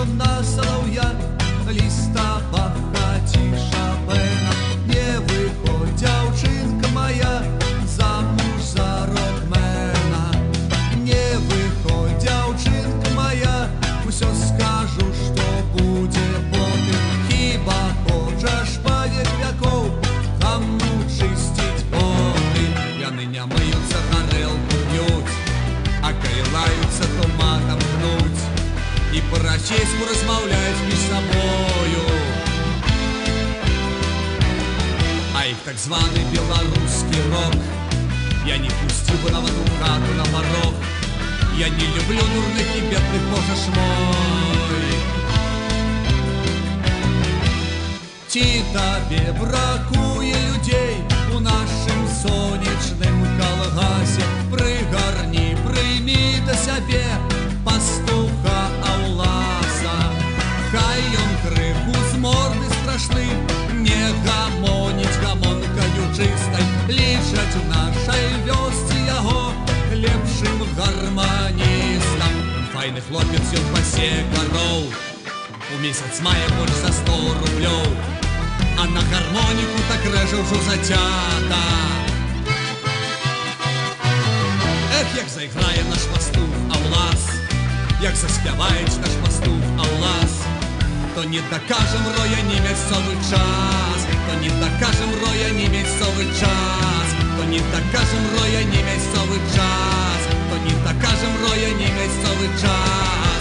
на солов'я, листова тиша Бена. Не виходь, дівчинка моя, замуж за рокмена. Не виходь, дівчинка моя, все скажу, що буде потім. Хіба хочеш повік віков, хамну чистить боти. П'яни не миються, горелку п'ють, а кайлаються, томатом гнуть. І по-російську розмовляють між собою. А їх так званий білоруський рок я не пустив бы на в эту хату на порог. Я не люблю дурных и бедных, боже ж мой. Ті тобі бракує людей у нашим сонячним колгасі. Пригорні, прийми до себе пастуха Ауласа. Хай он криху з морди страшний не гамонить гамонкою чистой. Лічать в нашій вёсці його лепшим гармоністом. Файний хлопець, ён пасе коров, у месяц мае больш за 100 рублёў, а на гармоніку так рэжа ўжо зацята. Эх, як зайграе наш пастух Аулас, як заспяваеш наш пастух Аулас, то не докажем роя ні мясцовы час, то не докажем роя ні мясцовы час, то не докажем роя ні мясцовы час, то не докажем роя ні мясцовы час.